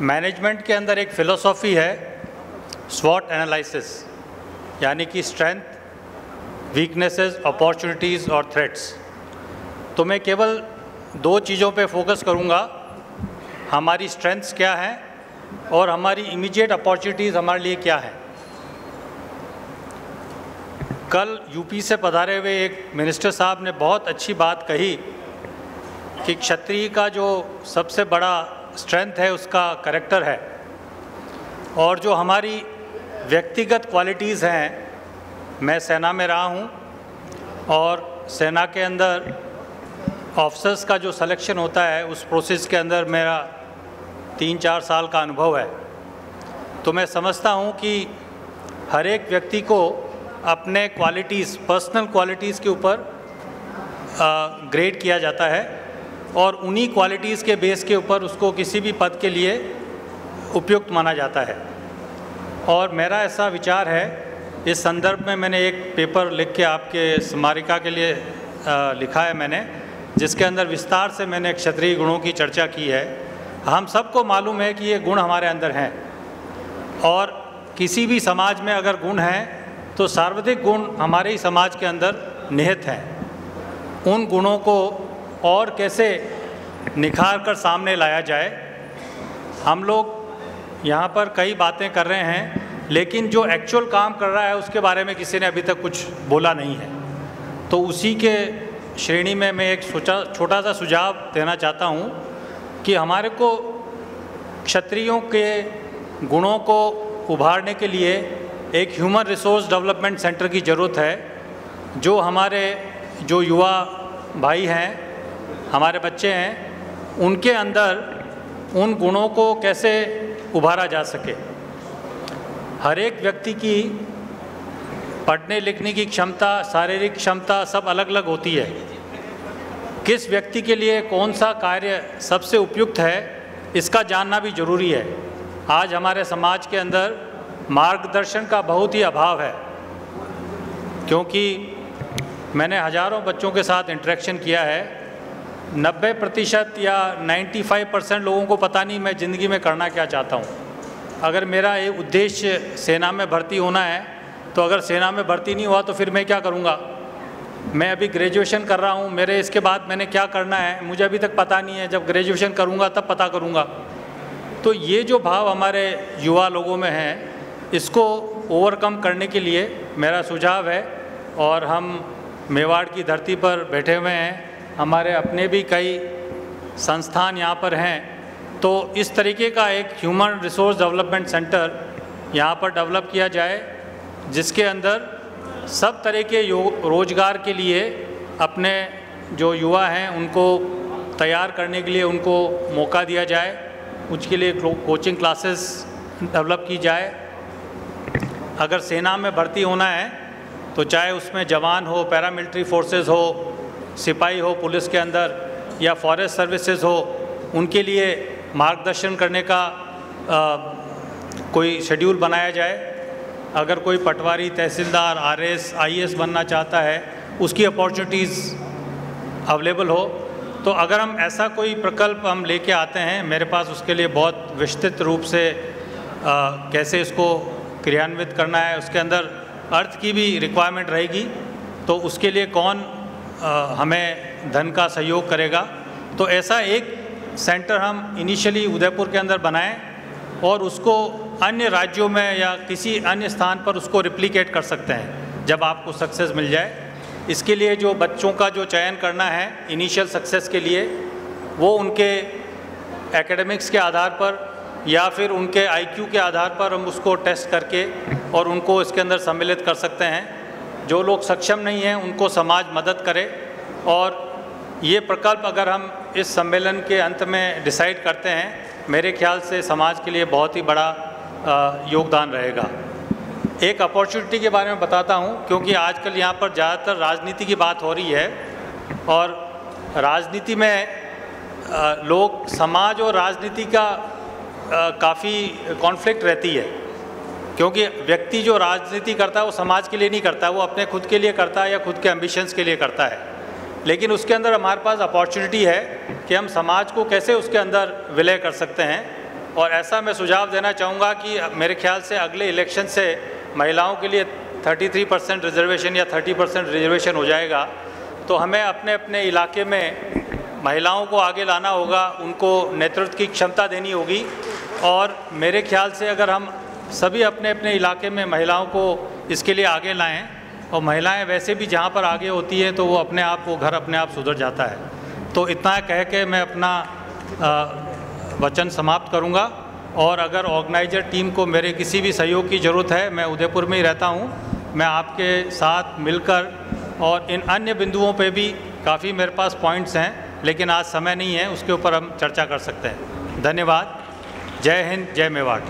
Management के अंदर एक फ़िलॉसॉफ़ी है स्वॉट एनालिसिस, यानी कि स्ट्रेंथ, वीकनेसेस, अपॉर्चुनिटीज़ और थ्रेट्स। तो मैं केवल दो चीज़ों पे फोकस करूँगा, हमारी स्ट्रेंथ्स क्या हैं और हमारी इमीडिएट अपॉर्चुनिटीज़ हमारे लिए क्या हैं। कल यूपी से पधारे हुए एक मिनिस्टर साहब ने बहुत अच्छी बात कही कि क्षत्रिय का जो सबसे बड़ा स्ट्रेंथ है उसका कैरेक्टर है, और जो हमारी व्यक्तिगत क्वालिटीज़ हैं, मैं सेना में रहा हूँ और सेना के अंदर ऑफिसर्स का जो सिलेक्शन होता है उस प्रोसेस के अंदर मेरा 3-4 साल का अनुभव है। तो मैं समझता हूँ कि हर एक व्यक्ति को अपने क्वालिटीज़, पर्सनल क्वालिटीज़ के ऊपर ग्रेड किया जाता है और उन्हीं क्वालिटीज़ के बेस के ऊपर उसको किसी भी पद के लिए उपयुक्त माना जाता है। और मेरा ऐसा विचार है, इस संदर्भ में मैंने एक पेपर लिख के आपके स्मारिका के लिए लिखा है मैंने, जिसके अंदर विस्तार से मैंने क्षत्रिय गुणों की चर्चा की है। हम सबको मालूम है कि ये गुण हमारे अंदर हैं, और किसी भी समाज में अगर गुण हैं तो सर्वाधिक गुण हमारे ही समाज के अंदर निहित हैं। उन गुणों को और कैसे निखार कर सामने लाया जाए। हम लोग यहाँ पर कई बातें कर रहे हैं, लेकिन जो एक्चुअल काम कर रहा है उसके बारे में किसी ने अभी तक कुछ बोला नहीं है। तो उसी के श्रेणी में मैं एक छोटा सा सुझाव देना चाहता हूँ कि हमारे को क्षत्रियों के गुणों को उभारने के लिए एक ह्यूमन रिसोर्स डेवलपमेंट सेंटर की ज़रूरत है। जो हमारे जो युवा भाई हैं, हमारे बच्चे हैं, उनके अंदर उन गुणों को कैसे उभारा जा सके। हर एक व्यक्ति की पढ़ने लिखने की क्षमता, शारीरिक क्षमता सब अलग अलग होती है। किस व्यक्ति के लिए कौन सा कार्य सबसे उपयुक्त है, इसका जानना भी ज़रूरी है। आज हमारे समाज के अंदर मार्गदर्शन का बहुत ही अभाव है, क्योंकि मैंने हज़ारों बच्चों के साथ इंटरेक्शन किया है। 90% या 95% लोगों को पता नहीं मैं ज़िंदगी में करना क्या चाहता हूँ। अगर मेरा ये उद्देश्य सेना में भर्ती होना है, तो अगर सेना में भर्ती नहीं हुआ तो फिर मैं क्या करूँगा। मैं अभी ग्रेजुएशन कर रहा हूँ, मेरे इसके बाद मैंने क्या करना है मुझे अभी तक पता नहीं है। जब ग्रेजुएशन करूँगा तब पता करूँगा। तो ये जो भाव हमारे युवा लोगों में है, इसको ओवरकम करने के लिए मेरा सुझाव है, और हम मेवाड़ की धरती पर बैठे हुए हैं, हमारे अपने भी कई संस्थान यहाँ पर हैं। तो इस तरीके का एक ह्यूमन रिसोर्स डेवलपमेंट सेंटर यहाँ पर डेवलप किया जाए, जिसके अंदर सब तरह के रोजगार के लिए अपने जो युवा हैं उनको तैयार करने के लिए उनको मौका दिया जाए। उसके लिए कोचिंग क्लासेस डेवलप की जाए। अगर सेना में भर्ती होना है तो चाहे उसमें जवान हो, पैरामिलिट्री फोर्सेस हो, सिपाही हो पुलिस के अंदर, या फॉरेस्ट सर्विसेज हो, उनके लिए मार्गदर्शन करने का कोई शेड्यूल बनाया जाए। अगर कोई पटवारी, तहसीलदार, आरएस, आईएएस बनना चाहता है, उसकी अपॉर्चुनिटीज़ अवेलेबल हो। तो अगर हम ऐसा कोई प्रकल्प हम लेके आते हैं, मेरे पास उसके लिए बहुत विस्तृत रूप से कैसे इसको क्रियान्वित करना है, उसके अंदर अर्थ की भी रिक्वायरमेंट रहेगी, तो उसके लिए कौन हमें धन का सहयोग करेगा। तो ऐसा एक सेंटर हम इनिशियली उदयपुर के अंदर बनाएं और उसको अन्य राज्यों में या किसी अन्य स्थान पर उसको रिप्लिकेट कर सकते हैं जब आपको सक्सेस मिल जाए। इसके लिए जो बच्चों का जो चयन करना है इनिशियल सक्सेस के लिए, वो उनके एकेडमिक्स के आधार पर या फिर उनके आईक्यू के आधार पर हम उसको टेस्ट करके और उनको इसके अंदर सम्मिलित कर सकते हैं। जो लोग सक्षम नहीं हैं उनको समाज मदद करे, और ये प्रकल्प अगर हम इस सम्मेलन के अंत में डिसाइड करते हैं, मेरे ख्याल से समाज के लिए बहुत ही बड़ा योगदान रहेगा। एक अपॉर्चुनिटी के बारे में बताता हूँ, क्योंकि आजकल यहाँ पर ज़्यादातर राजनीति की बात हो रही है, और राजनीति में लोग, समाज और राजनीति का काफ़ी कॉन्फ्लिक्ट रहती है, क्योंकि व्यक्ति जो राजनीति करता है वो समाज के लिए नहीं करता, वो अपने खुद के लिए करता है या खुद के एम्बिशंस के लिए करता है। लेकिन उसके अंदर हमारे पास अपॉर्चुनिटी है कि हम समाज को कैसे उसके अंदर विलय कर सकते हैं। और ऐसा मैं सुझाव देना चाहूँगा कि मेरे ख्याल से अगले इलेक्शन से महिलाओं के लिए 33% रिजर्वेशन या 30% रिजर्वेशन हो जाएगा। तो हमें अपने अपने इलाके में महिलाओं को आगे लाना होगा, उनको नेतृत्व की क्षमता देनी होगी। और मेरे ख्याल से अगर हम सभी अपने अपने इलाके में महिलाओं को इसके लिए आगे लाएं, और महिलाएं वैसे भी जहाँ पर आगे होती है तो वो अपने आप, वो घर अपने आप सुधर जाता है। तो इतना कह के मैं अपना वचन समाप्त करूंगा। और अगर ऑर्गेनाइजर टीम को मेरे किसी भी सहयोग की ज़रूरत है, मैं उदयपुर में ही रहता हूं, मैं आपके साथ मिलकर, और इन अन्य बिंदुओं पे भी काफ़ी मेरे पास पॉइंट्स हैं, लेकिन आज समय नहीं है, उसके ऊपर हम चर्चा कर सकते हैं। धन्यवाद। जय हिंद, जय मेवाड़।